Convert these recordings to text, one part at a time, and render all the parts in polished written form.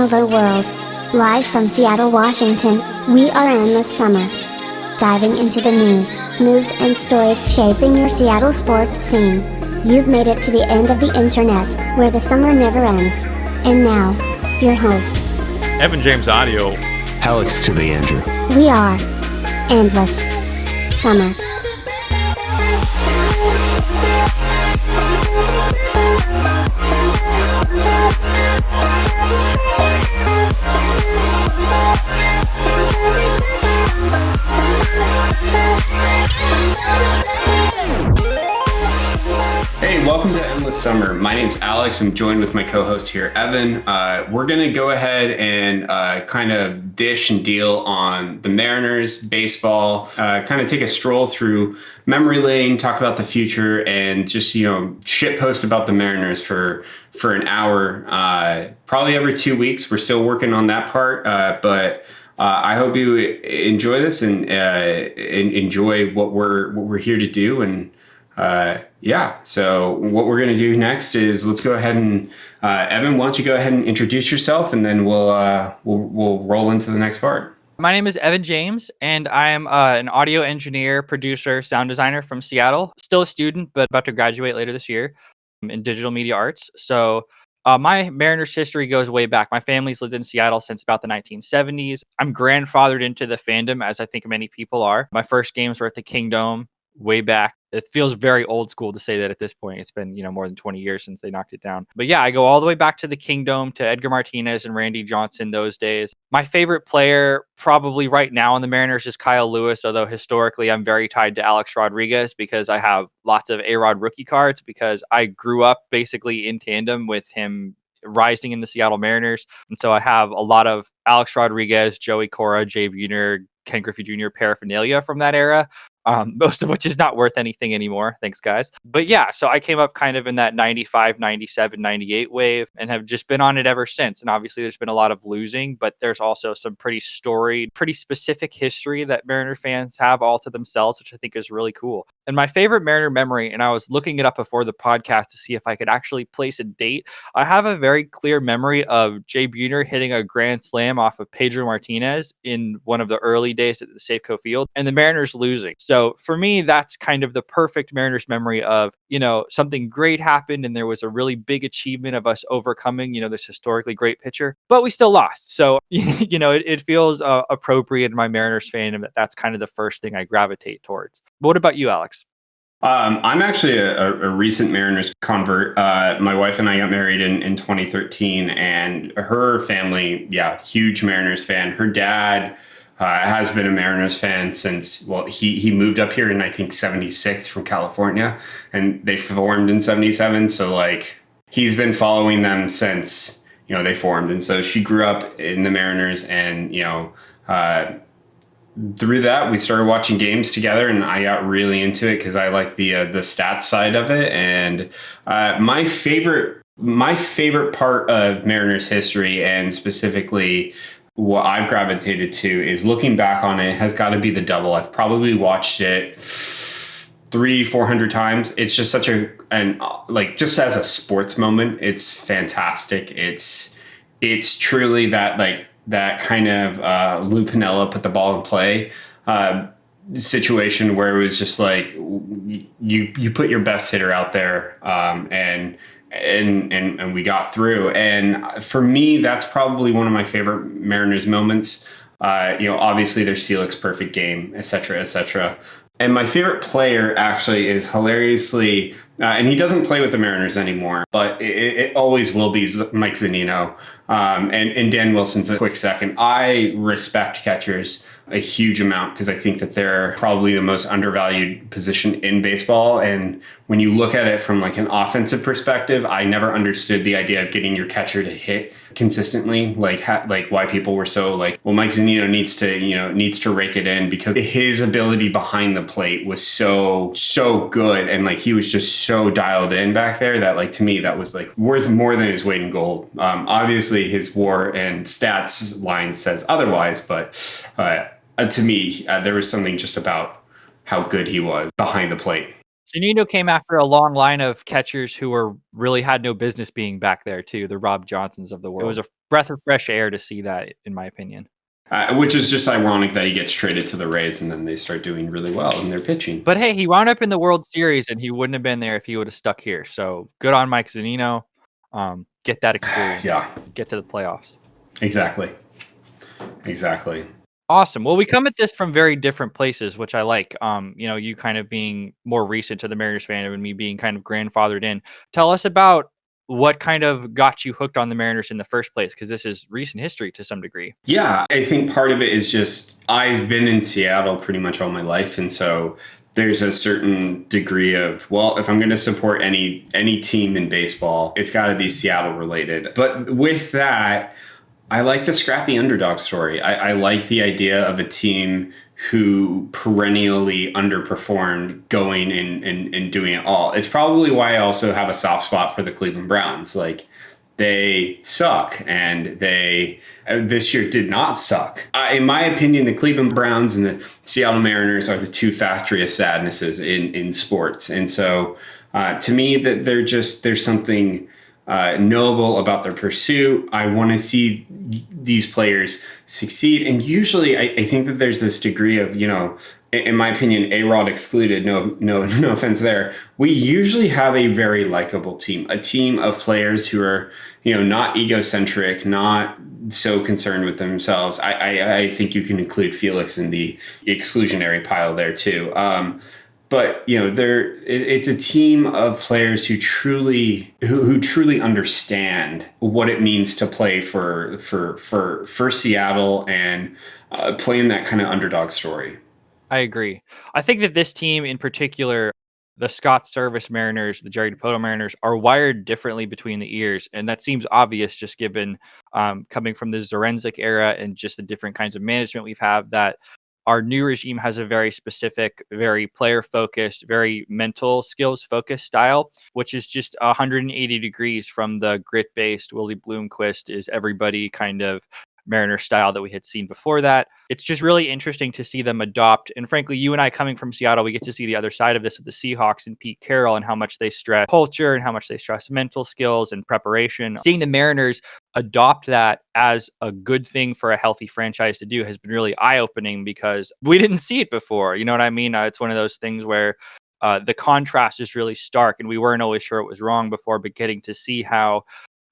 Hello world. Live from Seattle, Washington, we are Endless Summer. Diving into the news, moves and stories shaping your Seattle sports scene. You've made it to the end of the internet, where the summer never ends. And now, your hosts. Evan James Audio. Alex to the Andrew. We are Endless Summer. Hey, welcome to Endless Summer. My name's Alex. I'm joined with my co-host here, Evan. We're going to go ahead and kind of dish and deal on the Mariners, baseball, kind of take a stroll through memory lane, talk about the future, and just, shitpost about the Mariners for an hour, probably every 2 weeks. We're still working on that part, but I hope you enjoy this and enjoy what we're here to do. And so what we're going to do next is let's go ahead and Evan, why don't you go ahead and introduce yourself, and then we'll roll into the next part. My name is Evan James, and I am an audio engineer, producer, sound designer from Seattle. Still a student, but about to graduate later this year in digital media arts. So my Mariners history goes way back. My family's lived in Seattle since about the 1970s. I'm grandfathered into the fandom, as I think many people are. My first games were at the Kingdome way back. It feels very old school to say that at this point. It's been, more than 20 years since they knocked it down. But yeah, I go all the way back to the Kingdome, to Edgar Martinez and Randy Johnson those days. My favorite player probably right now on the Mariners is Kyle Lewis, although historically I'm very tied to Alex Rodriguez because I have lots of A-Rod rookie cards because I grew up basically in tandem with him rising in the Seattle Mariners. And so I have a lot of Alex Rodriguez, Joey Cora, Jay Buhner, Ken Griffey Jr. paraphernalia from that era. Most of which is not worth anything anymore. Thanks, guys. But yeah, so I came up kind of in that 95, 97, 98 wave and have just been on it ever since. And obviously there's been a lot of losing, but there's also some pretty storied, pretty specific history that Mariner fans have all to themselves, which I think is really cool. And my favorite Mariner memory, and I was looking it up before the podcast to see if I could actually place a date. I have a very clear memory of Jay Buhner hitting a grand slam off of Pedro Martinez in one of the early days at the Safeco Field and the Mariners losing. So for me, that's kind of the perfect Mariners memory of, something great happened and there was a really big achievement of us overcoming, this historically great pitcher, but we still lost. So, it feels appropriate in my Mariners fandom that's kind of the first thing I gravitate towards. But what about you, Alex? I'm actually a recent Mariners convert. My wife and I got married in 2013, and her family, huge Mariners fan. Her dad has been a Mariners fan since, he moved up here in, I think, 76 from California, and they formed in 77. So, he's been following them since, they formed. And so she grew up in the Mariners, and, through that, we started watching games together, and I got really into it because I like the stats side of it. And my favorite part of Mariners history, and specifically what I've gravitated to, is looking back on it, has got to be the double. I've probably watched it 300-400 times. It's just such just as a sports moment, it's fantastic. It's truly that kind of Lou Piniella put the ball in play situation where it was just you put your best hitter out there, and we got through. And for me, that's probably one of my favorite Mariners moments. Obviously there's Felix' perfect game, et cetera. And my favorite player actually is hilariously, and he doesn't play with the Mariners anymore, but it always will be Mike Zunino. And Dan Wilson's a quick second. I respect catchers a huge amount because I think that they're probably the most undervalued position in baseball. And when you look at it from an offensive perspective, I never understood the idea of getting your catcher to hit consistently, why people were so Mike Zunino needs to rake it in, because his ability behind the plate was so good, and he was just so dialed in back there that to me that was worth more than his weight in gold. Obviously his WAR and stats line says otherwise, but to me there was something just about how good he was behind the plate. Zunino came after a long line of catchers who were really had no business being back there too, the Rob Johnsons of the world. It was a breath of fresh air to see that, in my opinion. Which is just ironic that he gets traded to the Rays and then they start doing really well in their pitching. But hey, he wound up in the World Series and he wouldn't have been there if he would have stuck here. So good on Mike Zunino. Get that experience. Yeah. Get to the playoffs. Exactly. Awesome. Well, we come at this from very different places, which I like. You kind of being more recent to the Mariners fandom and me being kind of grandfathered in. Tell us about what kind of got you hooked on the Mariners in the first place, because this is recent history to some degree. Yeah, I think part of it is just I've been in Seattle pretty much all my life, and so there's a certain degree of, well, if I'm going to support any team in baseball, it's got to be Seattle related. But with that, I like the scrappy underdog story. I like the idea of a team who perennially underperformed going and doing it all. It's probably why I also have a soft spot for the Cleveland Browns. Like, they suck, and they this year did not suck. In my opinion, the Cleveland Browns and the Seattle Mariners are the two factory of sadnesses in sports. And so to me, that there's something knowable about their pursuit. I want to see these players succeed. And usually I think that there's this degree of, in my opinion, A-Rod excluded, no offense there. We usually have a very likable team, a team of players who are, not egocentric, not so concerned with themselves. I think you can include Felix in the exclusionary pile there too. But it's a team of players who truly understand what it means to play for Seattle and play in that kind of underdog story. I agree. I think that this team in particular, the Scott Service Mariners, the Jerry Dipoto Mariners, are wired differently between the ears, and that seems obvious just given coming from the Zarenzik era and just the different kinds of management we've had, that our new regime has a very specific, very player-focused, very mental skills-focused style, which is just 180 degrees from the grit-based Willie Bloomquist is everybody kind of Mariner style that we had seen before that. It's just really interesting to see them adopt. And frankly, you and I coming from Seattle, we get to see the other side of this with the Seahawks and Pete Carroll and how much they stress culture and how much they stress mental skills and preparation. Seeing the Mariners adopt that as a good thing for a healthy franchise to do has been really eye-opening because we didn't see it before. You know what I mean? It's one of those things where the contrast is really stark and we weren't always sure it was wrong before, but getting to see how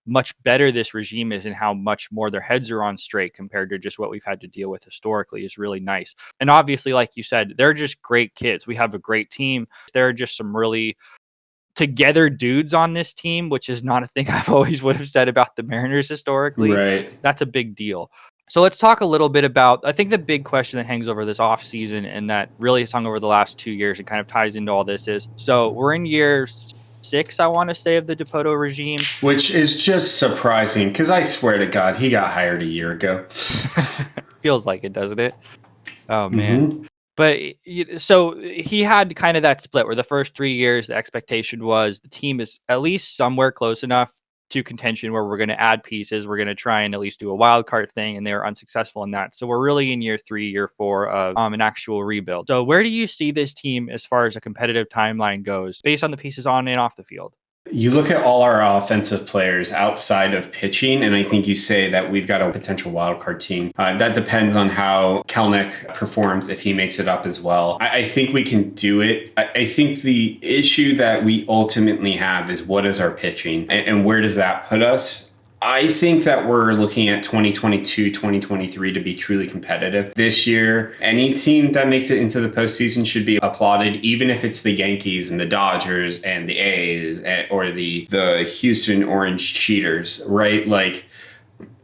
much better this regime is and how much more their heads are on straight compared to just what we've had to deal with historically is really nice. And obviously, like you said, they're just great kids. We have a great team. There are just some really together dudes on this team, which is not a thing I've always would have said about the Mariners historically. Right. That's a big deal. So let's talk a little bit about, I think the big question that hangs over this offseason and that really has hung over the last 2 years and kind of ties into all this is, so we're in year 6, I want to say, of the Dipoto regime. Which is just surprising because I swear to God, he got hired a year ago. Feels like it, doesn't it? Oh, man. Mm-hmm. But so he had kind of that split where the first 3 years, the expectation was the team is at least somewhere close enough to contention where we're going to add pieces. We're going to try and at least do a wild card thing, and they were unsuccessful in that. So we're really in year 3, year 4 of an actual rebuild. So where do you see this team as far as a competitive timeline goes based on the pieces on and off the field? You look at all our offensive players outside of pitching, and I think you say that we've got a potential wildcard team. That depends on how Kelenic performs, if he makes it up as well. I think we can do it. I think the issue that we ultimately have is what is our pitching and where does that put us? I think that we're looking at 2022, 2023 to be truly competitive. This year, any team that makes it into the postseason should be applauded, even if it's the Yankees and the Dodgers and the A's or the Houston Orange Cheaters, right? Like,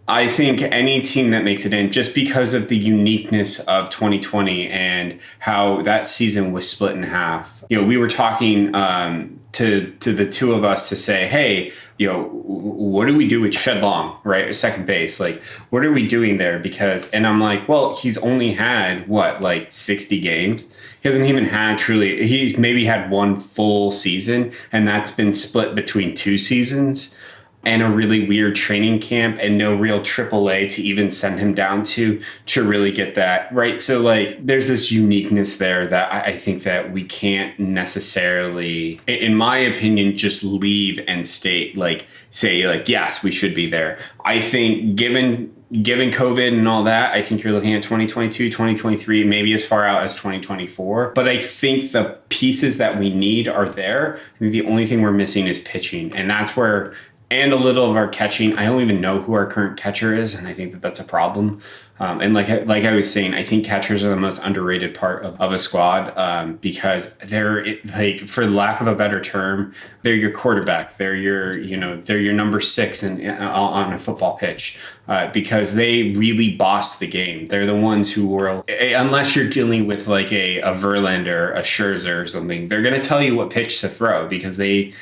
I think any team that makes it in, just because of the uniqueness of 2020 and how that season was split in half. We were talking to the two of us to say, hey, what do we do with Shed Long, right? Second base. Like, what are we doing there? And I'm like, well, he's only had 60 games. He hasn't even had he's maybe had one full season, and that's been split between 2 seasons. and a really weird training camp and no real AAA to even send him down to really get that right. So like there's this uniqueness there that I think that we can't necessarily, in my opinion, just leave and state like say like yes we should be there. I think given COVID and all that, I think you're looking at 2022, 2023, maybe as far out as 2024. But I think the pieces that we need are there. I think the only thing we're missing is pitching. And that's where, and a little of our catching. I don't even know who our current catcher is. And I think that that's a problem. And like I was saying, I think catchers are the most underrated part of a squad because they're like, for lack of a better term, they're your quarterback. They're your number 6 on a football pitch because they really boss the game. They're the ones who will, unless you're dealing with like a Verlander, a Scherzer or something, they're going to tell you what pitch to throw because they've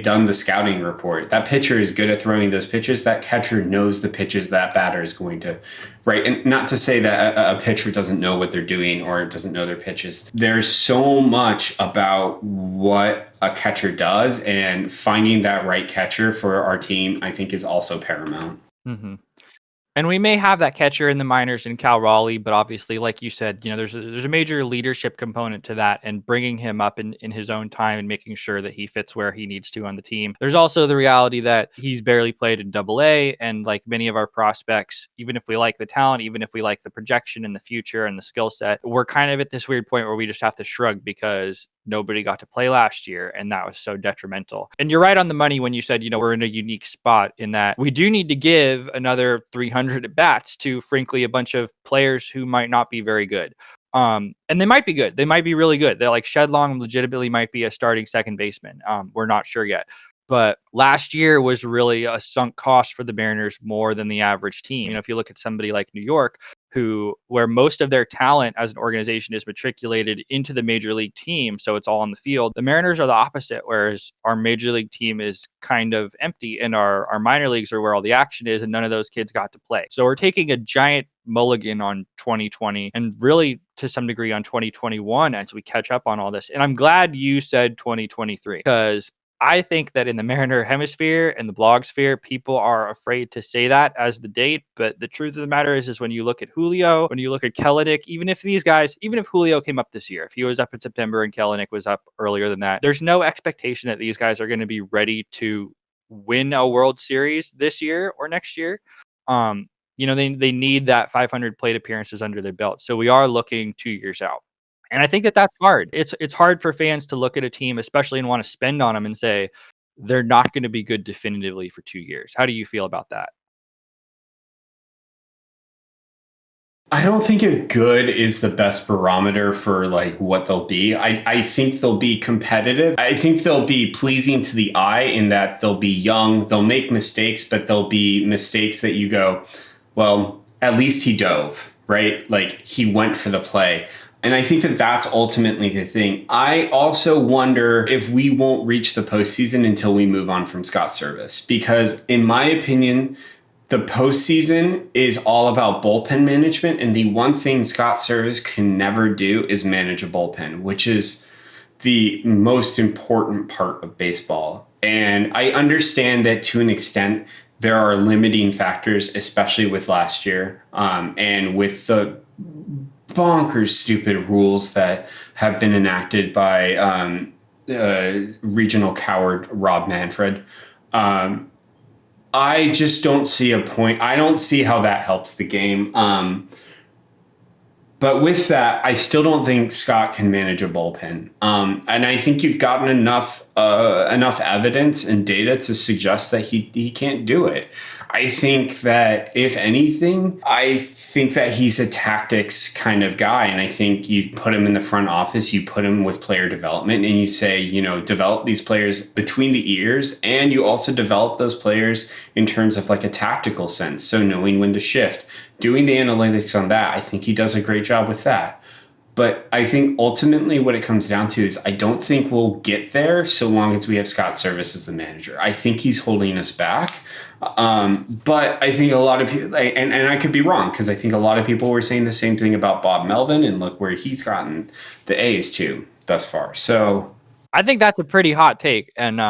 done the scouting report. That pitcher is good at throwing those pitches. That catcher knows the pitches that batter is going to, right? And not to say that a pitcher doesn't know what they're doing or doesn't know their pitches. There's so much about what a catcher does, and finding that right catcher for our team, I think, is also paramount. Mm-hmm. And we may have that catcher in the minors in Cal Raleigh, but obviously, like you said, there's a major leadership component to that, and bringing him up in his own time and making sure that he fits where he needs to on the team. There's also the reality that he's barely played in AA, and like many of our prospects, even if we like the talent, even if we like the projection in the future and the skill set, we're kind of at this weird point where we just have to shrug because nobody got to play last year, and that was so detrimental. And you're right on the money when you said, we're in a unique spot in that we do need to give another 300 at bats to, frankly, a bunch of players who might not be very good. And they might be good. They might be really good. They're like Shedlong legitimately might be a starting second baseman. We're not sure yet. But last year was really a sunk cost for the Mariners more than the average team. If you look at somebody like New York, where most of their talent as an organization is matriculated into the major league team, so it's all on the field. The Mariners are the opposite, whereas our major league team is kind of empty, and our minor leagues are where all the action is, and none of those kids got to play. So we're taking a giant mulligan on 2020 and really to some degree on 2021 as we catch up on all this. And I'm glad you said 2023 because I think that in the Mariner hemisphere and the blog sphere, people are afraid to say that as the date. But the truth of the matter is when you look at Julio, when you look at Kelenic, even if Julio came up this year, if he was up in September and Kelenic was up earlier than that, there's no expectation that these guys are going to be ready to win a World Series this year or next year. They need that 500 plate appearances under their belt. So we are looking 2 years out. And I think that that's hard. It's hard for fans to look at a team, especially and want to spend on them and say they're not going to be good definitively for 2 years. How do you feel about that? I don't think a good is the best barometer for like what they'll be. I think they'll be competitive. I think they'll be pleasing to the eye in that they'll be young, they'll make mistakes, but they'll be mistakes that you go, well, at least he dove, right? Like he went for the play. And I think that that's ultimately the thing. I also wonder if we won't reach the postseason until we move on from Scott Servais, because in my opinion, the postseason is all about bullpen management. And the one thing Scott Servais can never do is manage a bullpen, which is the most important part of baseball. And I understand that to an extent, there are limiting factors, especially with last year and with the bonkers stupid rules that have been enacted by regional coward Rob Manfred. I just don't see a point. I don't see how that helps the game. But with that, I still don't think Scott can manage a bullpen. And I think you've gotten enough evidence and data to suggest that he can't do it. I think that if anything, he's a tactics kind of guy. And I think you put him in the front office, you put him with player development, and you say, develop these players between the ears. And you also develop those players in terms of like a tactical sense. So knowing when to shift, doing the analytics on that. I think he does a great job with that. But I think ultimately what it comes down to is I don't think we'll get there so long as we have Scott Servais as the manager. I think he's holding us back. But I think a lot of people, and I could be wrong, because I think a lot of people were saying the same thing about Bob Melvin, and look where he's gotten the A's to thus far. So I think that's a pretty hot take. And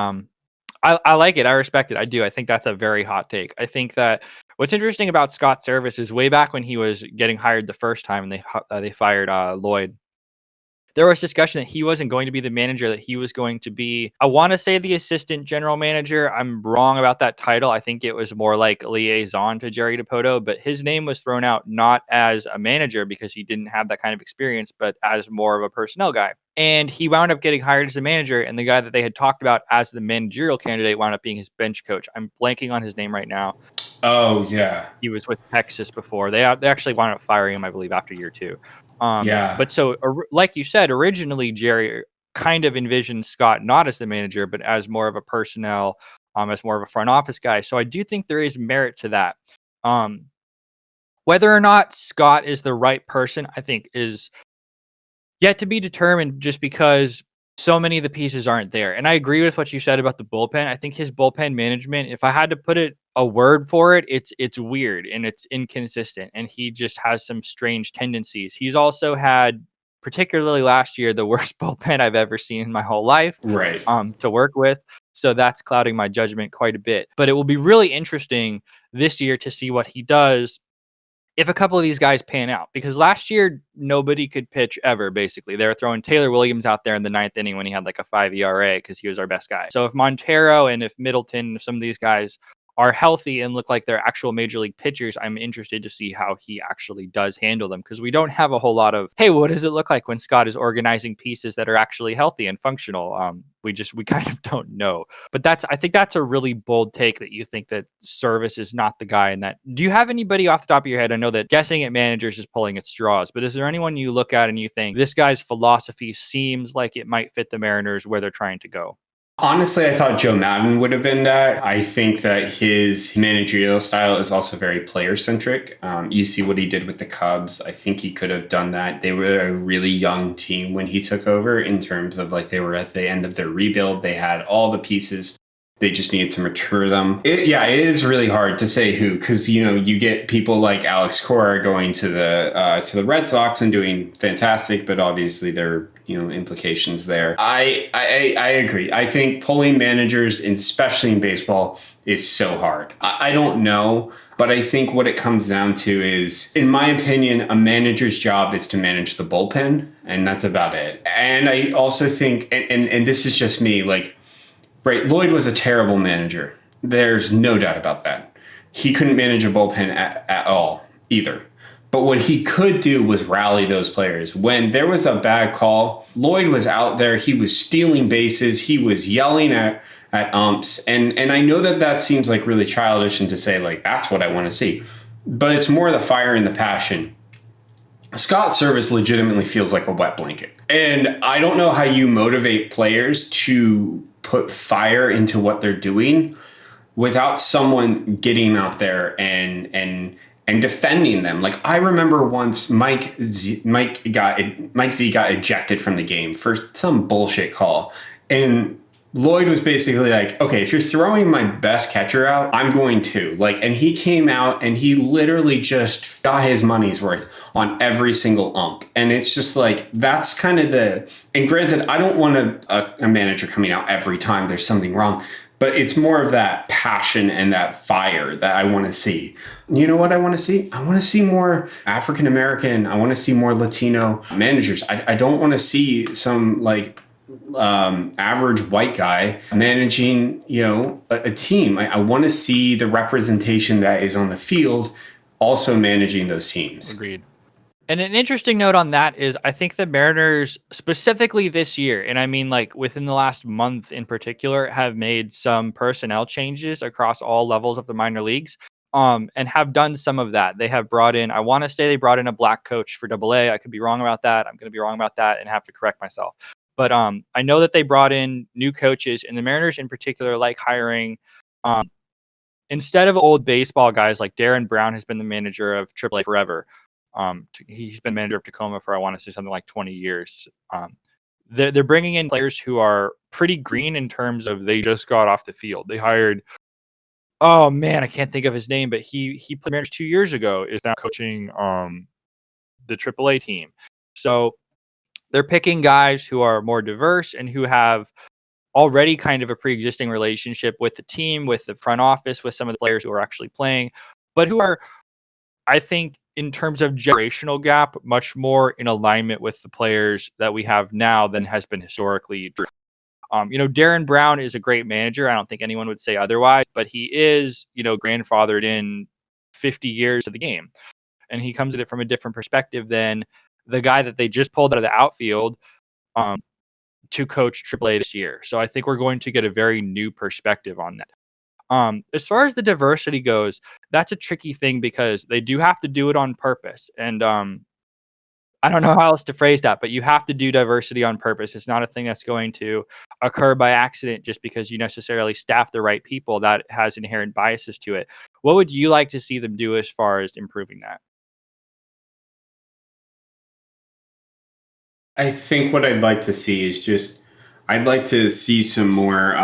I like it. I respect it. I do. I think that's a very hot take. I think that what's interesting about Scott Service is way back when he was getting hired the first time and they fired Lloyd. There was discussion that he wasn't going to be the manager, that he was going to be, I want to say, the assistant general manager. I'm wrong about that title. I think it was more like liaison to Jerry Dipoto, but his name was thrown out not as a manager because he didn't have that kind of experience, but as more of a personnel guy. And he wound up getting hired as a manager, and the guy that they had talked about as the managerial candidate wound up being his bench coach. I'm blanking on his name right now. Oh, yeah. He was with Texas before. They actually wound up firing him, I believe, after year 2. Yeah. But so, like you said, originally Jerry kind of envisioned Scott not as the manager, but as more of a personnel, as more of a front office guy. So I do think there is merit to that. Whether or not Scott is the right person, I think, is yet to be determined, just because so many of the pieces aren't there. And I agree with what you said about the bullpen. I think his bullpen management, if I had to put it a word for it, it's weird and it's inconsistent, and he just has some strange tendencies. He's also had, particularly last year, the worst bullpen I've ever seen in my whole life, Right. to work with. So that's clouding my judgment quite a bit. But it will be really interesting this year to see what he does if a couple of these guys pan out, because last year nobody could pitch ever. Basically, they were throwing Taylor Williams out there in the 9th inning when he had like a 5 ERA because he was our best guy. So if Montero and if Middleton, if some of these guys are healthy and look like they're actual major league pitchers, I'm interested to see how he actually does handle them, because we don't have a whole lot of, hey, what does it look like when Scott is organizing pieces that are actually healthy and functional? We kind of don't know. But I think that's a really bold take, that you think that Service is not the guy in that. Do you have anybody off the top of your head? I know that guessing at managers is pulling at straws, but is there anyone you look at and you think this guy's philosophy seems like it might fit the Mariners where they're trying to go? Honestly, I thought Joe Madden would have been that. I think that his managerial style is also very player-centric. You see what he did with the Cubs. I think he could have done that. They were a really young team when he took over, in terms of like they were at the end of their rebuild. They had all the pieces. They just needed to mature them. It is really hard to say who, because you get people like Alex Cora going to the Red Sox and doing fantastic, but obviously there are implications there. I agree. I think pulling managers, especially in baseball, is so hard. I don't know, but I think what it comes down to is, in my opinion, a manager's job is to manage the bullpen, and that's about it. And I also think, and this is just me, like, right, Lloyd was a terrible manager. There's no doubt about that. He couldn't manage a bullpen at all either. But what he could do was rally those players. When there was a bad call, Lloyd was out there. He was stealing bases. He was yelling at umps. And I know that seems like really childish, and to say, like, that's what I want to see. But it's more the fire and the passion. Scott Service legitimately feels like a wet blanket. And I don't know how you motivate players to put fire into what they're doing without someone getting out there and defending them. Like, I remember once Mike Z got ejected from the game for some bullshit call, and Lloyd was basically like, okay, if you're throwing my best catcher out, I'm going to. Like, and he came out and he literally just got his money's worth on every single ump. And it's just like, that's kind of and granted, I don't want a manager coming out every time there's something wrong, but it's more of that passion and that fire that I want to see. You know what I want to see? I want to see more African American. I want to see more Latino managers. I don't want to see some like average white guy managing a team. I want to see the representation that is on the field also managing those teams. Agreed. And an interesting note on that is, I think the Mariners, specifically this year, and I mean like within the last month in particular, have made some personnel changes across all levels of the minor leagues, and have done some of that. They have brought in, I want to say they brought in a black coach for AA. I could be wrong about that. I'm going to be wrong about that and have to correct myself. But I know that they brought in new coaches, and the Mariners in particular like hiring, instead of old baseball guys, like Darren Brown has been the manager of AAA forever. He's been manager of Tacoma for, I want to say, something like 20 years. They're bringing in players who are pretty green in terms of they just got off the field. They hired, oh man, I can't think of his name, but he played Mariners 2 years ago, is now coaching the AAA team. So they're picking guys who are more diverse and who have already kind of a pre-existing relationship with the team, with the front office, with some of the players who are actually playing, but who are, I think, in terms of generational gap, much more in alignment with the players that we have now than has been historically true. Darren Brown is a great manager. I don't think anyone would say otherwise, but he is, grandfathered in 50 years of the game. And he comes at it from a different perspective than the guy that they just pulled out of the outfield to coach AAA this year. So I think we're going to get a very new perspective on that. As far as the diversity goes, that's a tricky thing because they do have to do it on purpose. And I don't know how else to phrase that, but you have to do diversity on purpose. It's not a thing that's going to occur by accident just because you necessarily staff the right people. That has inherent biases to it. What would you like to see them do as far as improving that? I think what I'd like to see is I'd like to see some more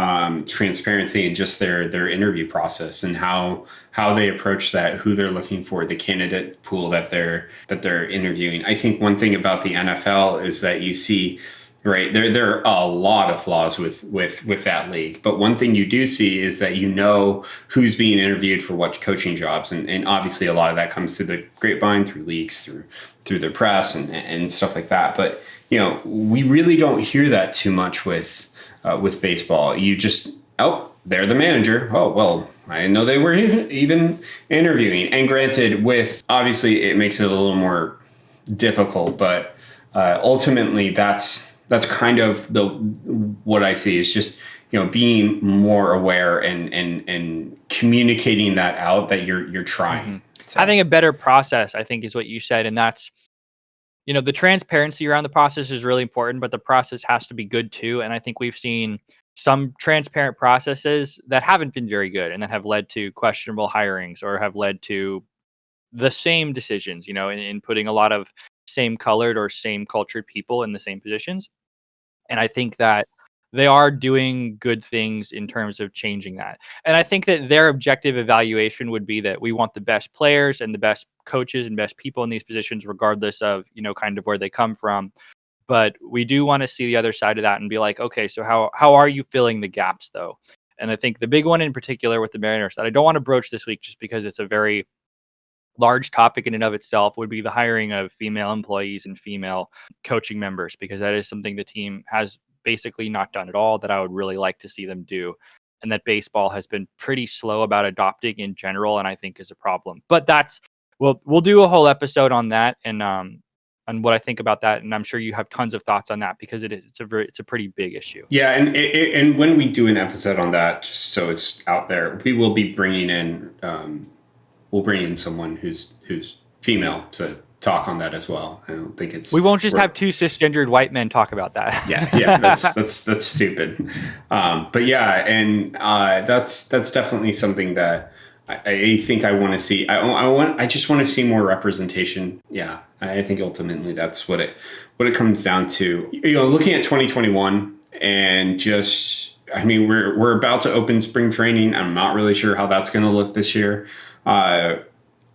transparency in just their interview process and how they approach that, who they're looking for, the candidate pool that they're interviewing. I think one thing about the NFL is that you see, right, there are a lot of flaws with that league, but one thing you do see is that who's being interviewed for what coaching jobs, and obviously a lot of that comes through the grapevine, through leaks, through their press and stuff like that, but we really don't hear that too much with baseball. You just, they're the manager. Oh, well, I didn't know they were even interviewing. And granted, obviously it makes it a little more difficult, but ultimately that's kind of what I see is just, being more aware and communicating that out that you're trying. Mm-hmm. So. I think a better process, I think, is what you said, and that's, the transparency around the process is really important, but the process has to be good too. And I think we've seen some transparent processes that haven't been very good and that have led to questionable hirings or have led to the same decisions, in putting a lot of same colored or same cultured people in the same positions. And I think that they are doing good things in terms of changing that. And I think that their objective evaluation would be that we want the best players and the best coaches and best people in these positions, regardless of, kind of where they come from. But we do want to see the other side of that and be like, okay, so how are you filling the gaps though? And I think the big one in particular with the Mariners that I don't want to broach this week just because it's a very large topic in and of itself would be the hiring of female employees and female coaching members, because that is something the team has basically not done at all that I would really like to see them do, and that baseball has been pretty slow about adopting in general, and I think is a problem. But we'll do a whole episode on that and what I think about that, and I'm sure you have tons of thoughts on that because it's a pretty big issue. Yeah, and when we do an episode on that, just so it's out there, we will be bringing in someone who's female to talk on that as well. I don't think we won't just have two cisgendered white men talk about that. yeah, that's stupid. But yeah, and that's definitely something that I think I want to see. I just want to see more representation. Yeah, I think ultimately that's what it comes down to. Looking at 2021 and just, I mean, we're about to open spring training. I'm not really sure how that's going to look this year.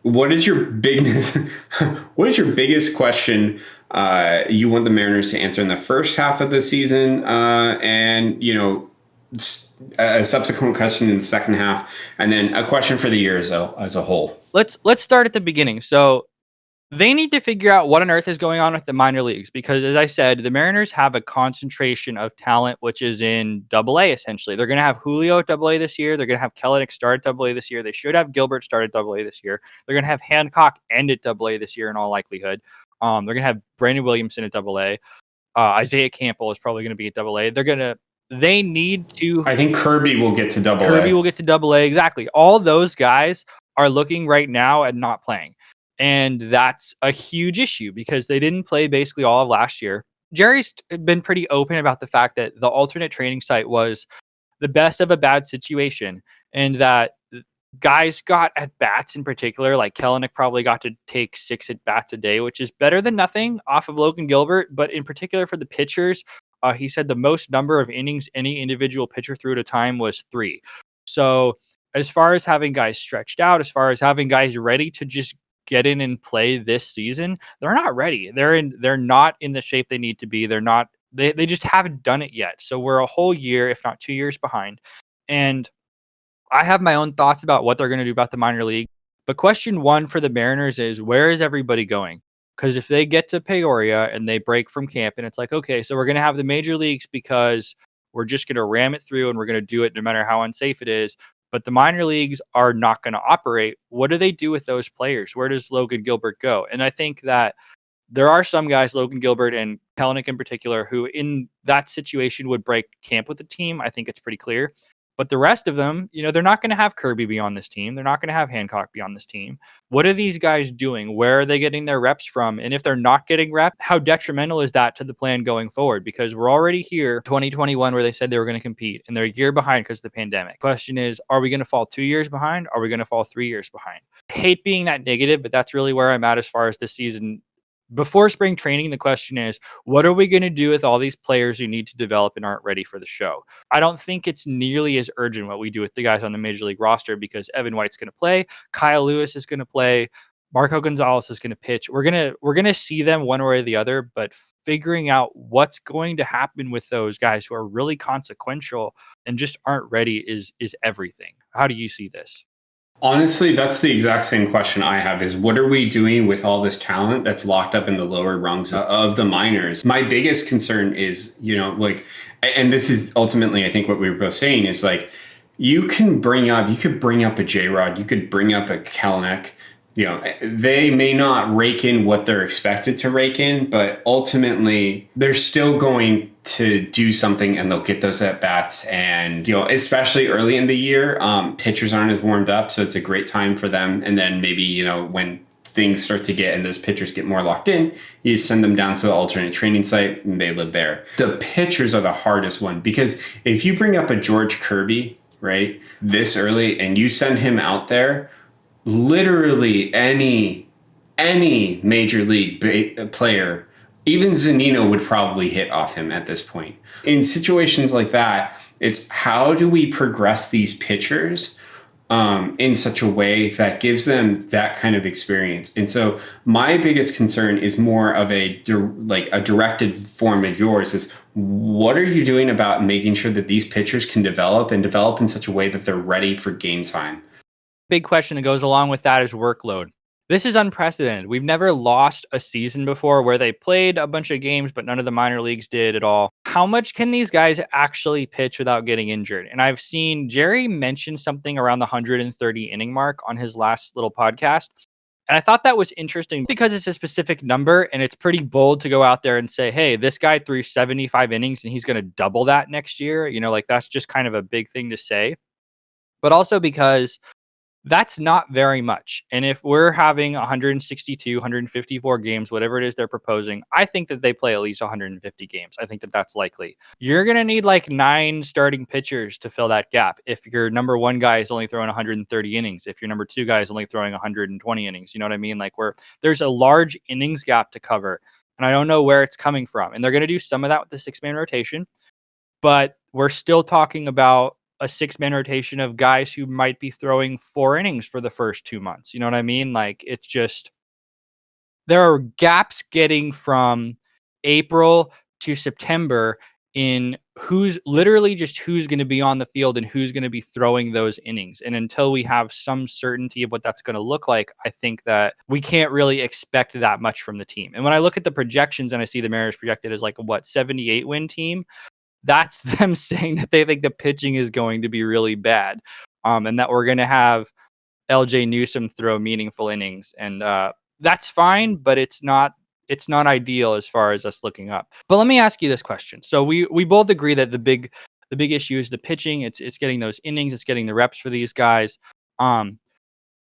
What is your biggest question you want the Mariners to answer in the first half of the season, and a subsequent question in the second half, and then a question for the year as a whole? Let's start at the beginning. So they need to figure out what on earth is going on with the minor leagues, because as I said, the Mariners have a concentration of talent which is in AA essentially. They're going to have Julio at AA this year. They're going to have Kelenic start at AA this year. They should have Gilbert start at AA this year. They're going to have Hancock end at AA this year in all likelihood. They're going to have Brandon Williamson at AA. Isaiah Campbell is probably going to be at AA. They need to. I think Kirby will get to AA. Kirby will get to AA, exactly. All those guys are looking right now at not playing. And that's a huge issue because they didn't play basically all of last year. Jerry's been pretty open about the fact that the alternate training site was the best of a bad situation, and that guys got at bats in particular, like Kelenic probably got to take 6 at bats a day, which is better than nothing off of Logan Gilbert. But in particular for the pitchers, he said the most number of innings any individual pitcher threw at a time was 3. So as far as having guys stretched out, as far as having guys ready to just get in and play this season, they're not ready. They're not in the shape they need to be. They're not They just haven't done it yet. So we're a whole year, if not 2 years behind. And I have my own thoughts about what they're going to do about the minor league. But question one for the Mariners is, where is everybody going? Because if they get to Peoria and they break from camp and it's like, okay, so we're going to have the major leagues because we're just going to ram it through and we're going to do it no matter how unsafe it is. But the minor leagues are not going to operate. What do they do with those players? Where does Logan Gilbert go? And I think that there are some guys, Logan Gilbert and Kelenic in particular, who in that situation would break camp with the team. I think it's pretty clear. But the rest of them, they're not going to have Kirby be on this team. They're not going to have Hancock be on this team. What are these guys doing? Where are they getting their reps from? And if they're not getting reps, how detrimental is that to the plan going forward? Because we're already here, 2021, where they said they were going to compete, and they're a year behind because of the pandemic. Question is, are we going to fall 2 years behind? Are we going to fall 3 years behind? I hate being that negative, but that's really where I'm at as far as this season. Before spring training, the question is, what are we going to do with all these players who need to develop and aren't ready for the show? I don't think it's nearly as urgent what we do with the guys on the major league roster, because Evan White's going to play, Kyle Lewis is going to play, Marco Gonzalez is going to pitch. We're going to see them one way or the other, but figuring out what's going to happen with those guys who are really consequential and just aren't ready is everything. How do you see this? Honestly, that's the exact same question I have, is what are we doing with all this talent that's locked up in the lower rungs of the minors? My biggest concern is, and this is ultimately, I think what we were both saying is like, you could bring up a J-Rod, you could bring up a Kelenic. They may not rake in what they're expected to rake in, but ultimately they're still going to do something and they'll get those at bats. And, especially early in the year, pitchers aren't as warmed up. So it's a great time for them. And then maybe, when things start to get and those pitchers get more locked in, you send them down to the alternate training site and they live there. The pitchers are the hardest one, because if you bring up a George Kirby, right, this early and you send him out there, literally any major league player, even Zunino, would probably hit off him at this point. In situations like that, it's how do we progress these pitchers in such a way that gives them that kind of experience? And so my biggest concern is more of a directed form of yours, is what are you doing about making sure that these pitchers can develop in such a way that they're ready for game time? Big question that goes along with that is workload. This is unprecedented. We've never lost a season before where they played a bunch of games, but none of the minor leagues did at all. How much can these guys actually pitch without getting injured? And I've seen Jerry mention something around the 130 inning mark on his last little podcast. And I thought that was interesting because it's a specific number and it's pretty bold to go out there and say, hey, this guy threw 75 innings and he's going to double that next year. That's just kind of a big thing to say. But also because that's not very much. And if we're having 162, 154 games, whatever it is they're proposing, I think that they play at least 150 games. I think that that's likely. You're going to need like 9 starting pitchers to fill that gap. If your number one guy is only throwing 130 innings, if your number two guy is only throwing 120 innings, you know what I mean? There's a large innings gap to cover. And I don't know where it's coming from. And they're going to do some of that with the 6-man rotation. But we're still talking about a 6-man rotation of guys who might be throwing 4 innings for the first 2 months. You know what I mean? It's just, there are gaps getting from April to September in who's going to be on the field and who's going to be throwing those innings. And until we have some certainty of what that's going to look like, I think that we can't really expect that much from the team. And when I look at the projections and I see the Mariners projected as 78 win team, that's them saying that they think the pitching is going to be really bad, and that we're going to have LJ Newsome throw meaningful innings. And that's fine, but it's not ideal as far as us looking up. But let me ask you this question. So we both agree that the big issue is the pitching. It's getting those innings. It's getting the reps for these guys.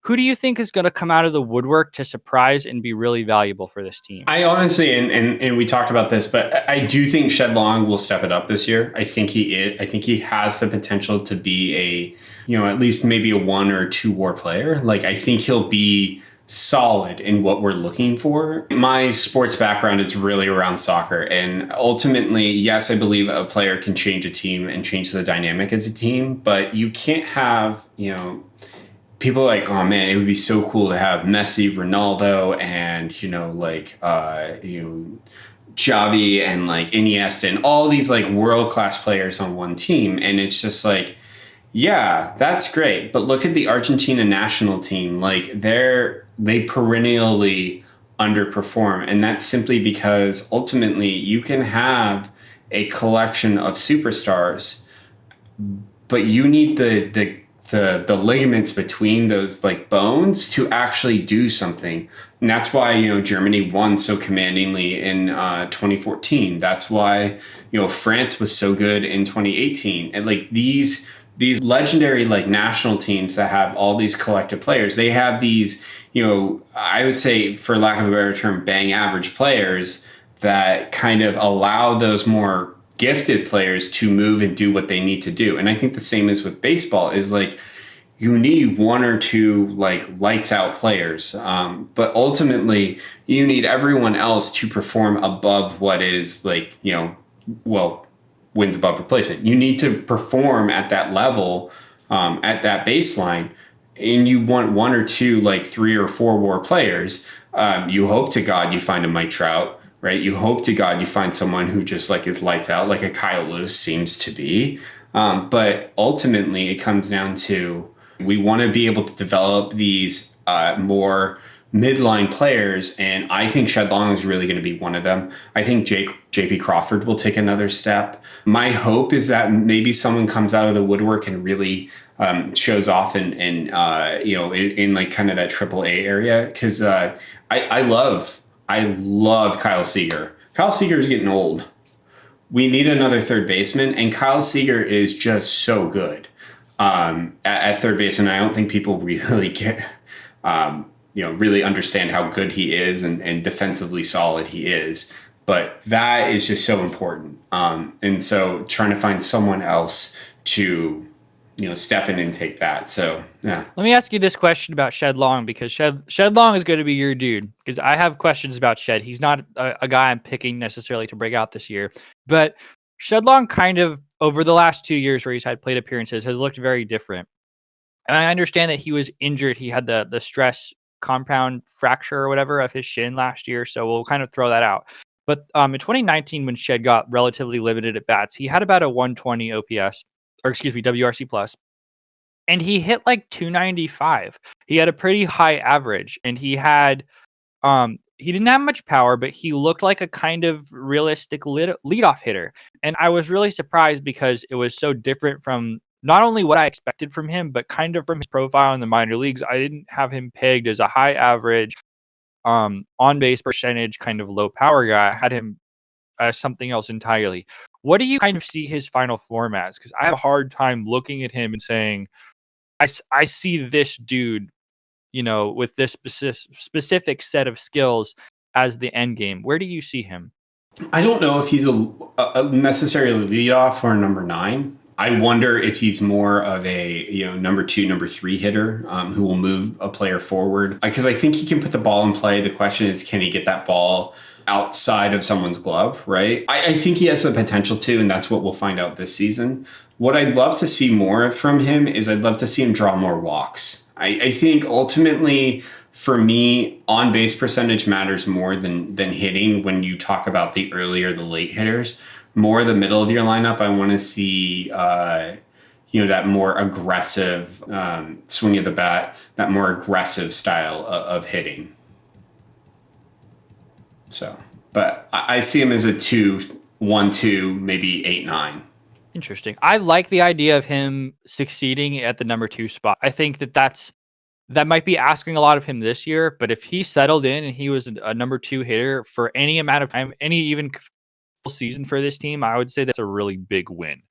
Who do you think is going to come out of the woodwork to surprise and be really valuable for this team? I honestly, and we talked about this, but I do think Shed Long will step it up this year. I think he is. I think he has the potential to be at least maybe a 1 or 2 WAR player. I think he'll be solid in what we're looking for. My sports background is really around soccer. And ultimately, yes, I believe a player can change a team and change the dynamic of the team, but you can't have, people oh man, it would be so cool to have Messi, Ronaldo, and Xavi and like Iniesta and all these like world-class players on one team. And it's just like, yeah, that's great. But look at the Argentina national team. Like they perennially underperform. And that's simply because ultimately you can have a collection of superstars, but you need the ligaments between those like bones to actually do something. And that's why, Germany won so commandingly in 2014. That's why, France was so good in 2018. And like these legendary like national teams that have all these collective players, they have these, I would say, for lack of a better term, bang average players that kind of allow those more gifted players to move and do what they need to do. And I think the same is with baseball, is like you need one or two like lights out players. But ultimately you need everyone else to perform above what is like, wins above replacement. You need to perform at that level, at that baseline. And you want one or two, like 3 or 4 war players. You hope to God you find a Mike Trout, right? You hope to God you find someone who just like is lights out, like a Kyle Lewis seems to be. But ultimately it comes down to, we want to be able to develop these more midline players, and I think Shed Long is really going to be one of them. I think JP Crawford will take another step. My hope is that maybe someone comes out of the woodwork and really shows off in like kind of that AAA area, because I love Kyle Seager. Kyle Seager is getting old. We need another third baseman, and Kyle Seager is just so good at third baseman. I don't think people really get really understand how good he is and defensively solid he is. But that is just so important. And so trying to find someone else to, step in and take that. So, yeah. Let me ask you this question about Shed Long, because Shed Long is going to be your dude, because I have questions about Shed. He's not a guy I'm picking necessarily to break out this year. But Shed Long kind of, over the last 2 years where he's had plate appearances, has looked very different. And I understand that he was injured. He had the stress compound fracture or whatever of his shin last year, so we'll kind of throw that out. But in 2019, when Shed got relatively limited at bats, he had about a 120 OPS, or excuse me, WRC plus, and he hit like 295. He had a pretty high average, and he didn't have much power, but he looked like a kind of realistic leadoff hitter. And I was really surprised because it was so different from not only what I expected from him, but kind of from his profile in the minor leagues. I didn't have him pegged as a high average, on base percentage, kind of low power guy. I had him as something else entirely. What do you kind of see his final form as? Because I have a hard time looking at him and saying, I see this dude, with this specific set of skills as the end game. Where do you see him? I don't know if he's a necessarily leadoff or number 9. I wonder if he's more of a number 2, number 3 hitter who will move a player forward, because I think he can put the ball in play. The question is, can he get that ball outside of someone's glove, right? I think he has the potential to, and that's what we'll find out this season. What I'd love to see more from him is I'd love to see him draw more walks. I think ultimately, for me, on base percentage matters more than hitting when you talk about the early or the late hitters. More the middle of your lineup, I want to see that more aggressive swing of the bat, that more aggressive style of hitting. So, but I see him as a 2-1-2, maybe 8-9. Interesting. I like the idea of him succeeding at the number 2 spot. I think that might be asking a lot of him this year, but if he settled in and he was a number 2 hitter for any amount of time, any even full season for this team, I would say that's a really big win.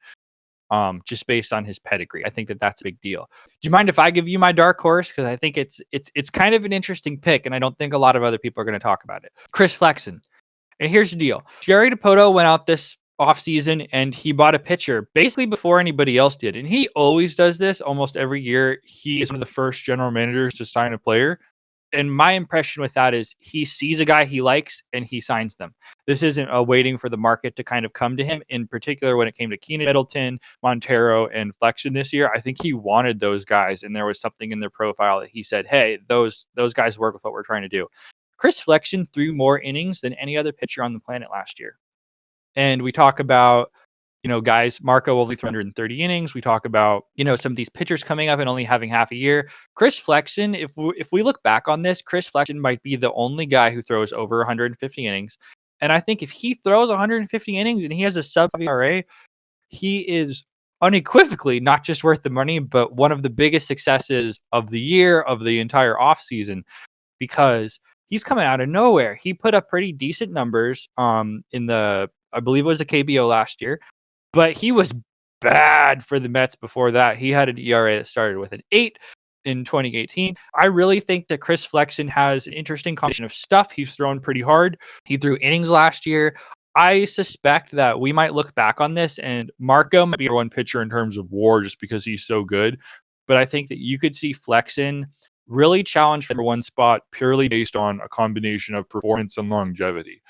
Just based on his pedigree, I think that's a big deal. Do you mind if I give you my dark horse? Because I think it's kind of an interesting pick, and I don't think a lot of other people are going to talk about it. Chris Flexen. And here's the deal: Jerry Dipoto went out this offseason and he bought a pitcher basically before anybody else did, and he always does this almost every year. He is one of the first general managers to sign a player. And my impression with that is he sees a guy he likes and he signs them. This isn't a waiting for the market to kind of come to him. In particular, when it came to Keenan Middleton, Montero, and Flexen this year, I think he wanted those guys, and there was something in their profile that he said, hey, those guys work with what we're trying to do. Chris Flexen threw more innings than any other pitcher on the planet last year. And we talk about, guys, Marco only threw 130 innings. We talk about, some of these pitchers coming up and only having half a year. Chris Flexen, if we look back on this, Chris Flexen might be the only guy who throws over 150 innings. And I think if he throws 150 innings and he has a sub ERA, he is unequivocally not just worth the money, but one of the biggest successes of the year, of the entire offseason, because he's coming out of nowhere. He put up pretty decent numbers in the, I believe it was a KBO last year, but he was bad for the Mets before that. He had an ERA that started with an 8 in 2018. I really think that Chris Flexen has an interesting combination of stuff. He's thrown pretty hard. He threw innings last year. I suspect that we might look back on this and Marco might be our one pitcher in terms of WAR just because he's so good. But I think that you could see Flexen really challenge for one spot purely based on a combination of performance and longevity.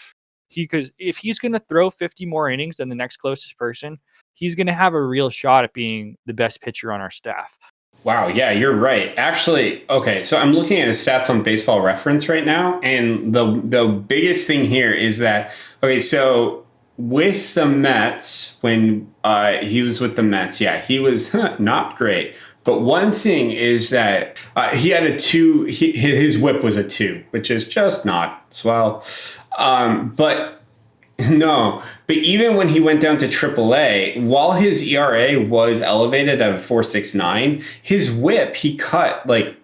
Because if he's going to throw 50 more innings than the next closest person, he's going to have a real shot at being the best pitcher on our staff. Wow, yeah, you're right. Actually, okay, so I'm looking at the stats on Baseball Reference right now, and the biggest thing here is that, okay, so with the Mets, when he was with the Mets, yeah, he was not great. But one thing is that he had a 2, his whip was a 2, which is just not swell. But even when he went down to AAA, while his ERA was elevated at a 4.69, his whip, he cut like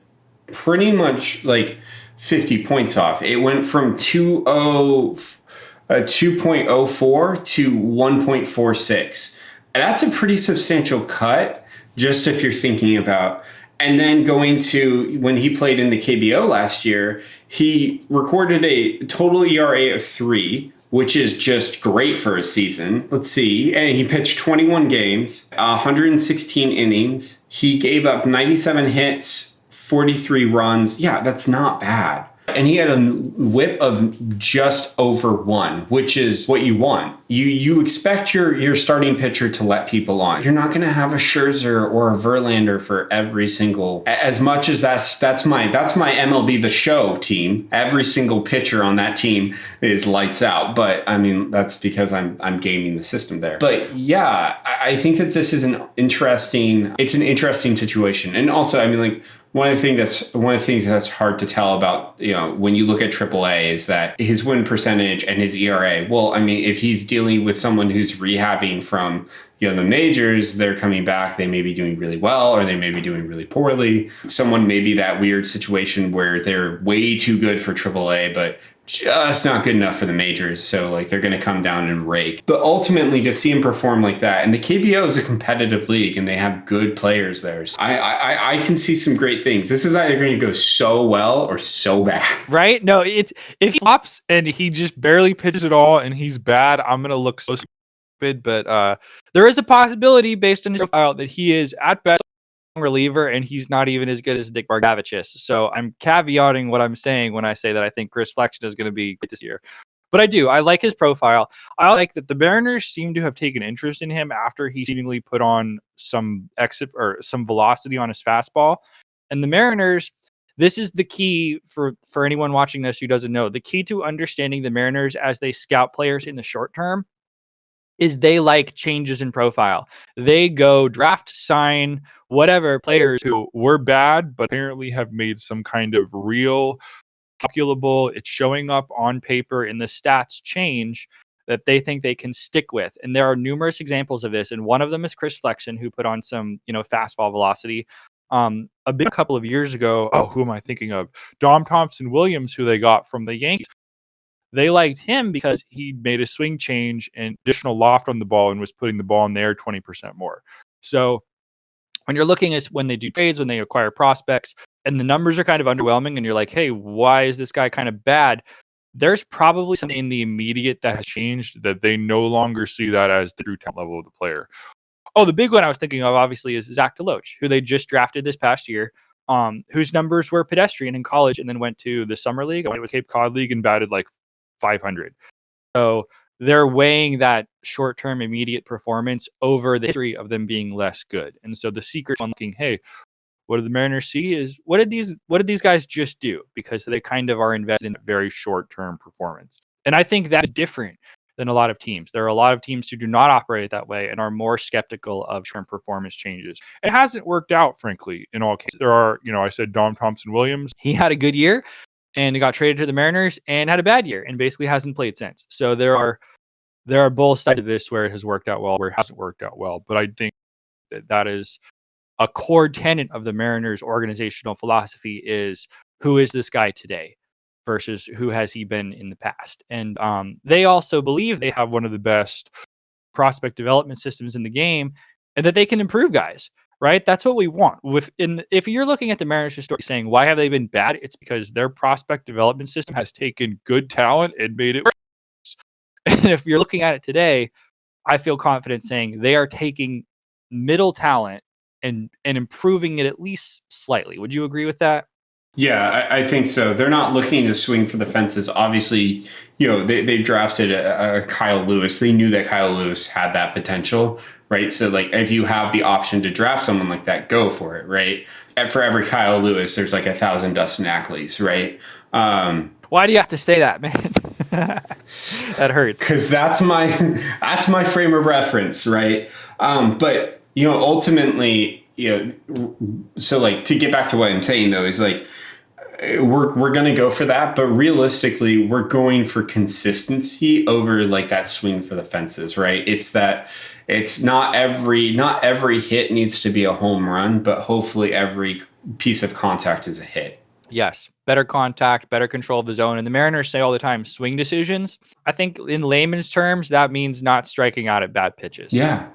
pretty much like 50 points off. It went from 2.04 to 1.46. And that's a pretty substantial cut, just if you're thinking about. And then going to when he played in the KBO last year, he recorded a total ERA of 3, which is just great for a season. Let's see. And he pitched 21 games, 116 innings. He gave up 97 hits, 43 runs. Yeah, that's not bad. And he had a whip of just over 1, which is what you want. You expect your starting pitcher to let people on. You're not going to have a Scherzer or a Verlander for every single. As much as that's my MLB The Show team. Every single pitcher on that team is lights out. But I mean that's because I'm gaming the system there. But yeah, I think that this is an interesting situation. And also, I mean, like, one of the things that's hard to tell about, when you look at AAA is that his win percentage and his ERA. Well, I mean, if he's dealing with someone who's rehabbing from, the majors, they're coming back, they may be doing really well or they may be doing really poorly. Someone may be that weird situation where they're way too good for AAA, but just not good enough for the majors. So like they're going to come down and rake. But ultimately to see him perform like that, and the KBO is a competitive league and they have good players there. So I can see some great things. This is either going to go so well or so bad. Right? No, it's if he flops and he just barely pitches at all and he's bad, I'm going to look so stupid. But there is a possibility based on his profile that he is at best reliever and he's not even as good as Dick Bargavicius. So I'm caveating what I'm saying when I say that I think Chris Flexen is going to be good this year. But I like his profile. I like that the Mariners seem to have taken interest in him after he seemingly put on some exit or some velocity on his fastball. And the Mariners, this is the key for anyone watching this who doesn't know. The key to understanding the Mariners as they scout players in the short term is they like changes in profile. They go draft, sign, whatever players who were bad, but apparently have made some kind of real, calculable, it's showing up on paper in the stats change that they think they can stick with. And there are numerous examples of this. And one of them is Chris Flexen, who put on some, fastball velocity. A couple of years ago, who am I thinking of? Dom Thompson Williams, who they got from the Yankees. They liked him because he made a swing change and additional loft on the ball and was putting the ball in the air 20% more. So when you're looking at when they do trades, when they acquire prospects, and the numbers are kind of underwhelming, and you're like, hey, why is this guy kind of bad? There's probably something in the immediate that has changed that they no longer see that as the true talent level of the player. Oh, the big one I was thinking of, obviously, is Zach DeLoach, who they just drafted this past year, whose numbers were pedestrian in college and then went to the Summer League, went with Cape Cod League, and batted like 500. So they're weighing that short-term immediate performance over the history of them being less good. And so the secret on looking, hey, What do the Mariners see is what did these guys just do? Because they kind of are invested in very short-term performance. And I think that is different than a lot of teams. There are a lot of teams who do not operate that way and are more skeptical of short performance changes. It hasn't worked out, frankly, in all cases. There are, I said Dom Thompson Williams. He had a good year and got traded to the Mariners and had a bad year and basically hasn't played since. So there are both sides of this where it has worked out well, where it hasn't worked out well. But I think that is a core tenet of the Mariners organizational philosophy is who is this guy today versus who has he been in the past. And they also believe they have one of the best prospect development systems in the game and that they can improve guys, right? That's what we want. If you're looking at the Mariners history saying, why have they been bad? It's because their prospect development system has taken good talent and made it worse. And if you're looking at it today, I feel confident saying they are taking middle talent and improving it at least slightly. Would you agree with that? Yeah, I think so. They're not looking to swing for the fences. Obviously, they've drafted a Kyle Lewis. They knew that Kyle Lewis had that potential, right? So, like, if you have the option to draft someone like that, go for it, right? And for every Kyle Lewis, there's like 1,000 Dustin Ackley's, right? Why do you have to say that, man? That hurts. Because that's my frame of reference, right? But ultimately, so like to get back to what I'm saying though is like we're gonna go for that, but realistically, we're going for consistency over like that swing for the fences, right? It's not every hit needs to be a home run, but hopefully every piece of contact is a hit. Yes, better contact, better control of the zone. And the Mariners say all the time, swing decisions. I think in layman's terms, that means not striking out at bad pitches. Yeah.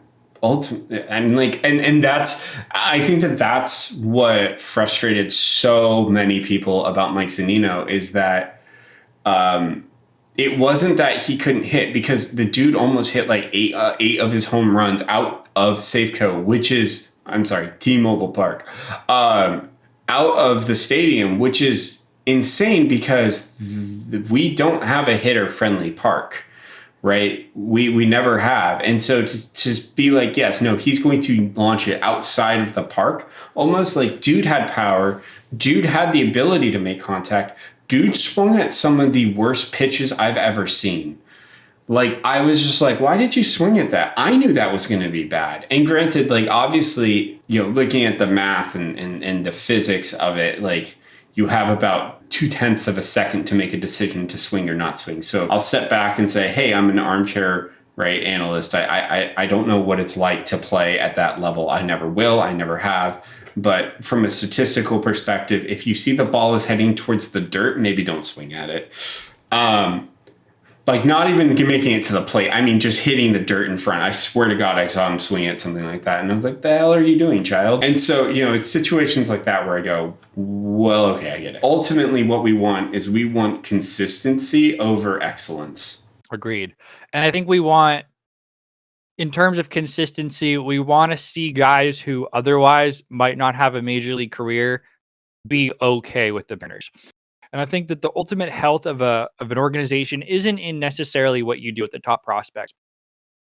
Ultimately, and that's, I think that's what frustrated so many people about Mike Zunino is that it wasn't that he couldn't hit, because the dude almost hit like eight of his home runs out of Safeco, which is, I'm sorry, T-Mobile Park, out of the stadium, which is insane because we don't have a hitter-friendly park. Right. We never have. And so to be like, yes, no, he's going to launch it outside of the park. Almost like dude had power. Dude had the ability to make contact. Dude swung at some of the worst pitches I've ever seen. Like, I was just like, why did you swing at that? I knew that was going to be bad. And granted, like, obviously, looking at the math and the physics of it, like, you have about 0.2 of a second to make a decision to swing or not swing. So I'll step back and say, hey, I'm an armchair analyst. I don't know what it's like to play at that level. I never will. I never have. But from a statistical perspective, if you see the ball is heading towards the dirt, maybe don't swing at it. Like, not even making it to the plate. I mean, just hitting the dirt in front. I swear to God, I saw him swing at something like that. And I was like, the hell are you doing, child? And so, it's situations like that where I go, well, okay, I get it. Ultimately, what we want is consistency over excellence. Agreed. And I think we want, in terms of consistency, we want to see guys who otherwise might not have a major league career be okay with the Mariners. And I think that the ultimate health of an organization isn't in necessarily what you do with the top prospects.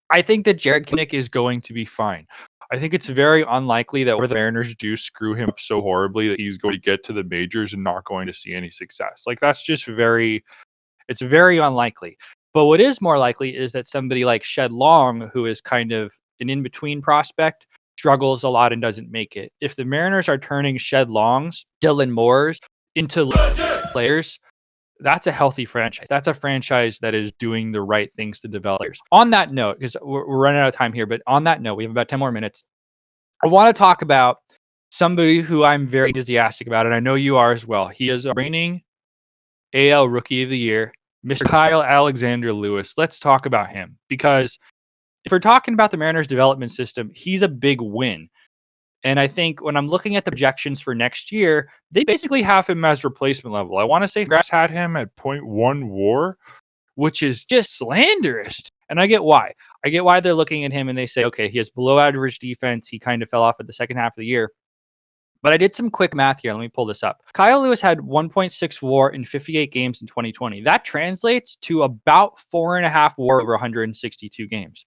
I think that Jared Kinnick is going to be fine. I think it's very unlikely that where the Mariners do screw him up so horribly that he's going to get to the majors and not going to see any success. Like, that's just it's very unlikely. But what is more likely is that somebody like Shed Long, who is kind of an in-between prospect, struggles a lot and doesn't make it. If the Mariners are turning Shed Longs, Dylan Moores into players, that's a healthy franchise. That's a franchise that is doing the right things to develop players. On that note, because we're running out of time here, but on that note, we have about 10 more minutes. I want to talk about somebody who I'm very enthusiastic about, and I know you are as well. He is a reigning AL Rookie of the Year, Mr. Kyle Alexander Lewis. Let's talk about him, because if we're talking about the Mariners development system, he's a big win. And I think when I'm looking at the projections for next year, they basically have him as replacement level. I want to say Grass had him at 0.1 WAR, which is just slanderous. And I get why. I get why they're looking at him and they say, okay, he has below average defense. He kind of fell off at the second half of the year. But I did some quick math here. Let me pull this up. Kyle Lewis had 1.6 WAR in 58 games in 2020. That translates to about 4.5 WAR over 162 games.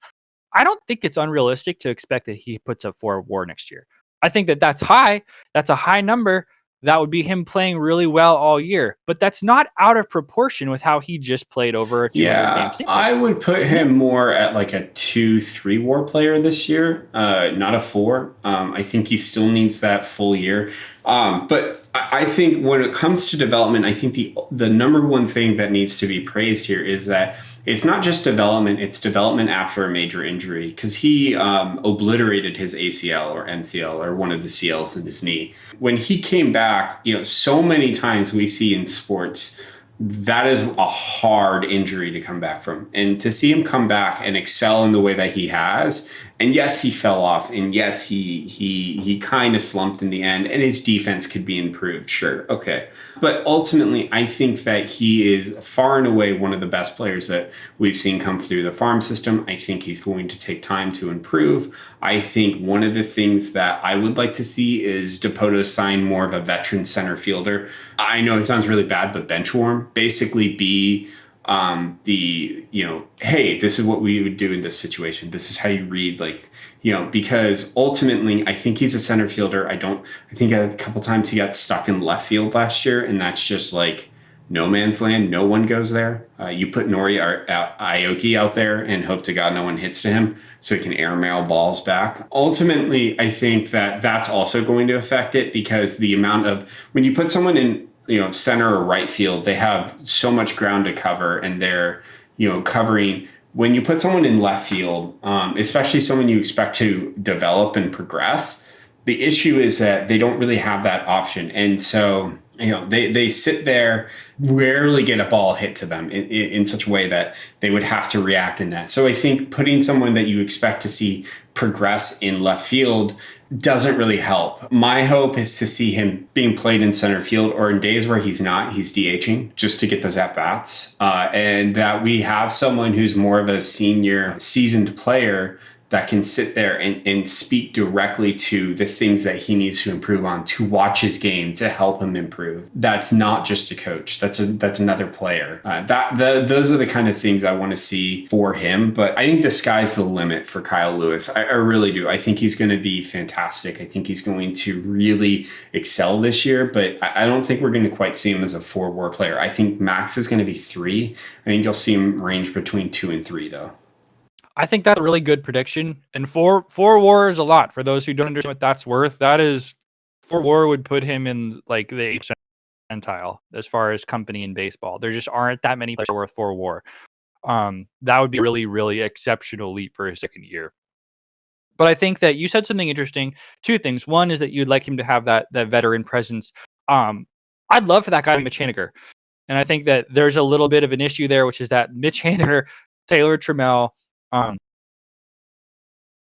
I don't think it's unrealistic to expect that he puts up 4 WAR next year. I think that that's high. That's a high number. That would be him playing really well all year. But that's not out of proportion with how he just played over a 200 game Yeah, sample. I would put him more at like a 2-3 WAR player this year, not a 4. I think he still needs that full year. But I think when it comes to development, I think the number one thing that needs to be praised here is that it's not just development, it's development after a major injury, because he obliterated his ACL or MCL or one of the CLs in his knee. When he came back, so many times we see in sports, that is a hard injury to come back from. And to see him come back and excel in the way that he has, and yes, he fell off, and yes, he kind of slumped in the end, and his defense could be improved, sure, okay. But ultimately, I think that he is far and away one of the best players that we've seen come through the farm system. I think he's going to take time to improve. I think one of the things that I would like to see is Dipoto sign more of a veteran center fielder. I know it sounds really bad, but bench warm. Basically be hey, this is what we would do in this situation. This is how you read, because ultimately I think he's a center fielder. I think a couple times he got stuck in left field last year, and that's just like no man's land. No one goes there. You put Nori Aoki out there and hope to God no one hits to him so he can airmail balls back. Ultimately, I think that that's also going to affect it, because the amount of, when you put someone in center or right field, they have so much ground to cover, and they're covering. When you put someone in left field, especially someone you expect to develop and progress, the issue is that they don't really have that option. And so, they sit there, rarely get a ball hit to them in such a way that they would have to react in that. So I think putting someone that you expect to see progress in left field doesn't really help. My hope is to see him being played in center field, or in days where he's not, he's DHing just to get those at-bats. And that we have someone who's more of a senior, seasoned player that can sit there and speak directly to the things that he needs to improve on, to watch his game, to help him improve. That's not just a coach. That's another player. Those are the kind of things I want to see for him. But I think the sky's the limit for Kyle Lewis. I really do. I think he's going to be fantastic. I think he's going to really excel this year, but I don't think we're going to quite see him as a 4 WAR player. I think max is going to be 3. I think you'll see him range between 2 and 3 though. I think that's a really good prediction. And 4 WAR is a lot. For those who don't understand what that's worth, that is 4 WAR would put him in like the 8th percentile as far as company in baseball. There just aren't that many players worth 4 WAR. That would be a really, really exceptional leap for his second year. But I think that you said something interesting. 2 things. One is that you'd like him to have that veteran presence. I'd love for that guy to be Mitch Haniger. And I think that there's a little bit of an issue there, which is that Mitch Haniger, Taylor Trammell,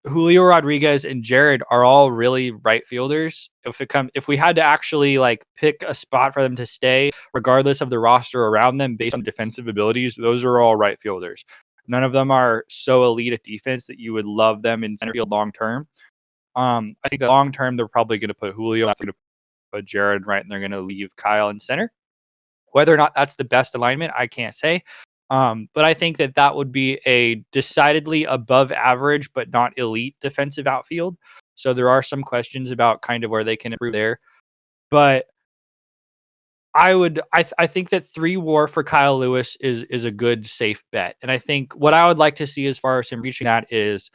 Julio Rodriguez and Jared are all really right fielders. If we had to actually pick a spot for them to stay, regardless of the roster around them, based on defensive abilities, those are all right fielders. None of them are so elite at defense that you would love them in center field long term. I think that long term they're probably going to put Julio, they're going to put Jared right, and they're going to leave Kyle in center. Whether or not that's the best alignment, I can't say. But I think that would be a decidedly above average, but not elite defensive outfield. So there are some questions about kind of where they can improve there. But I think that 3 WAR for Kyle Lewis is a good, safe bet. And I think what I would like to see as far as him reaching that is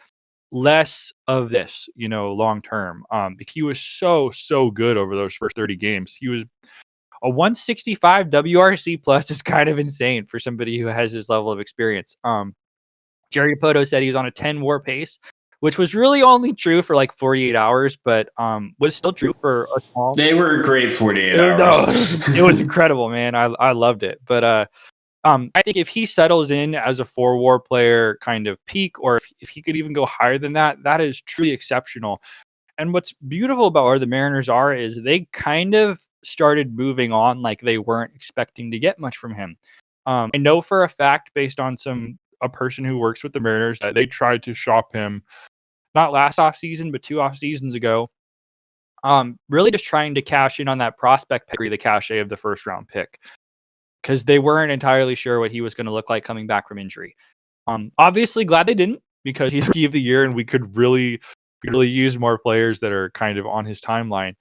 less of this, long term. Because he was so good over those first 30 games. He was a 165 WRC plus is kind of insane for somebody who has this level of experience. Jerry Dipoto said he was on a 10 WAR pace, which was really only true for 48 hours, but was still true for a small. They were great 48 hours. It was incredible, man. I loved it. But I think if he settles in as a 4 WAR player kind of peak, or if he could even go higher than that, that is truly exceptional. And what's beautiful about where the Mariners are is they kind of started moving on like they weren't expecting to get much from him. I know for a fact, based on a person who works with the Mariners, that they tried to shop him not last offseason, but 2 off seasons ago. Really just trying to cash in on that prospect pedigree, the cachet of the first round pick, because they weren't entirely sure what he was going to look like coming back from injury. Obviously glad they didn't, because he's rookie of the year and we could really really use more players that are kind of on his timeline.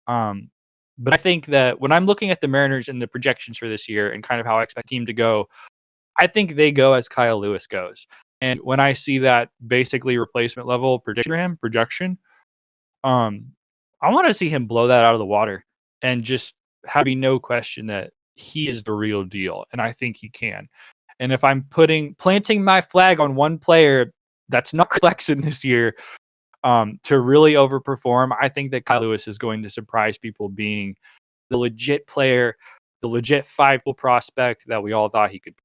But I think that when I'm looking at the Mariners and the projections for this year and kind of how I expect the team to go, I think they go as Kyle Lewis goes. And when I see that basically replacement level projection, I want to see him blow that out of the water and just having no question that he is the real deal. And I think he can. And if I'm planting my flag on one player that's not Flexen this year, to really overperform, I think that Kyle Lewis is going to surprise people being the legit player, the legit 5-tool prospect that we all thought he could be.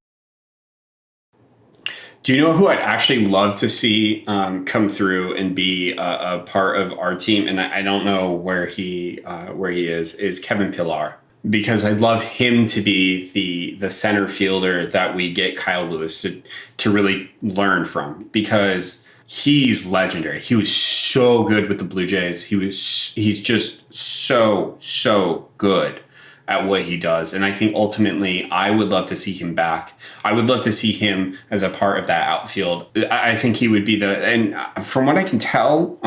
Do you know who I'd actually love to see come through and be a part of our team? And I don't know where he is Kevin Pillar, because I'd love him to be the center fielder that we get Kyle Lewis to really learn from, because he's legendary. He was so good with the Blue Jays. He's just so good at what he does. And I think ultimately I would love to see him back. I would love to see him as a part of that outfield. I think he would be and from what I can tell,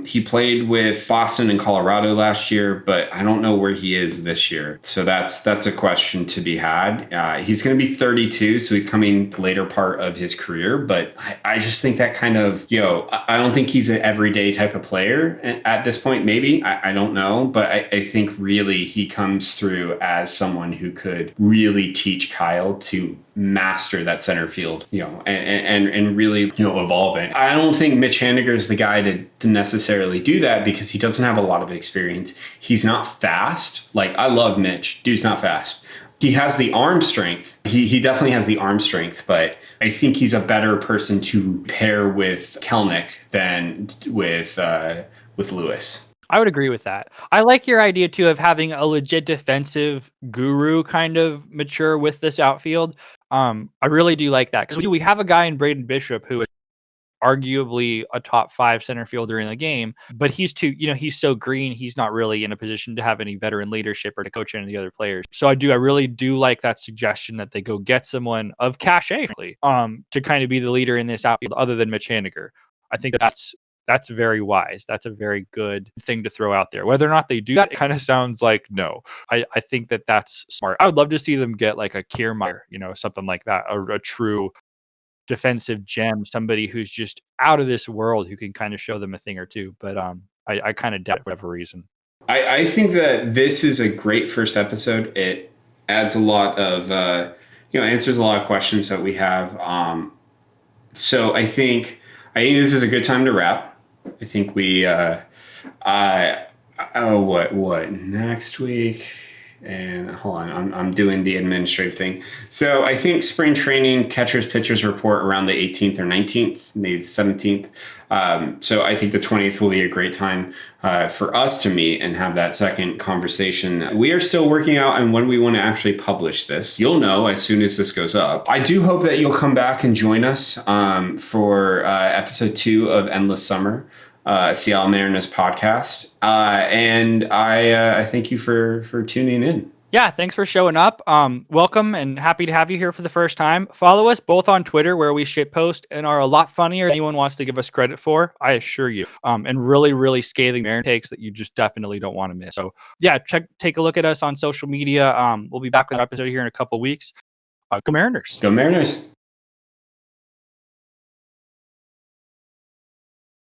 he played with Boston and Colorado last year, but I don't know where he is this year. So that's a question to be had. He's going to be 32, so he's coming later part of his career, but I just think that kind of, I don't think he's an everyday type of player at this point. Maybe, I don't know, but I think really he comes through as someone who could really teach Kyle to master that center field, and really, evolve it. I don't think Mitch Haniger is the guy to necessarily do that, because he doesn't have a lot of experience. He's not fast. Like, I love Mitch. Dude's not fast. He has the arm strength. He definitely has the arm strength, but I think he's a better person to pair with Kelenic than with Lewis. I would agree with that. I like your idea too of having a legit defensive guru kind of mature with this outfield. I really do like that, because we have a guy in Braden Bishop who is arguably a top 5 center fielder in the game, but he's he's so green. He's not really in a position to have any veteran leadership or to coach any of the other players. So I really do like that suggestion that they go get someone of cachet, to kind of be the leader in this outfield other than Mitch Haniger. I think that's very wise. That's a very good thing to throw out there. Whether or not they do that, it kind of sounds like no. I think that's smart. I would love to see them get like a Kiermaier, something like that, a true defensive gem, somebody who's just out of this world who can kind of show them a thing or two. But I kind of doubt it for whatever reason. I think that this is a great first episode. It adds a lot of, answers a lot of questions that we have. So I think this is a good time to wrap. I think we, what next week? And hold on, I'm doing the administrative thing. So I think spring training catchers pitchers report around the 18th or 19th, maybe the 17th. So I think the 20th will be a great time for us to meet and have that second conversation. We are still working out on when we want to actually publish this. You'll know as soon as this goes up. I do hope that you'll come back and join us for episode 2 of Endless Summer, Seattle Mariners podcast. And I thank you for tuning in. Yeah, thanks for showing up. Welcome and happy to have you here for the first time. Follow us both on Twitter, where we shitpost and are a lot funnier than anyone wants to give us credit for, I assure you. And really, really scathing Marin takes that you just definitely don't want to miss. So yeah, take a look at us on social media. We'll be back with an episode here in a couple weeks. Go Mariners. Go Mariners.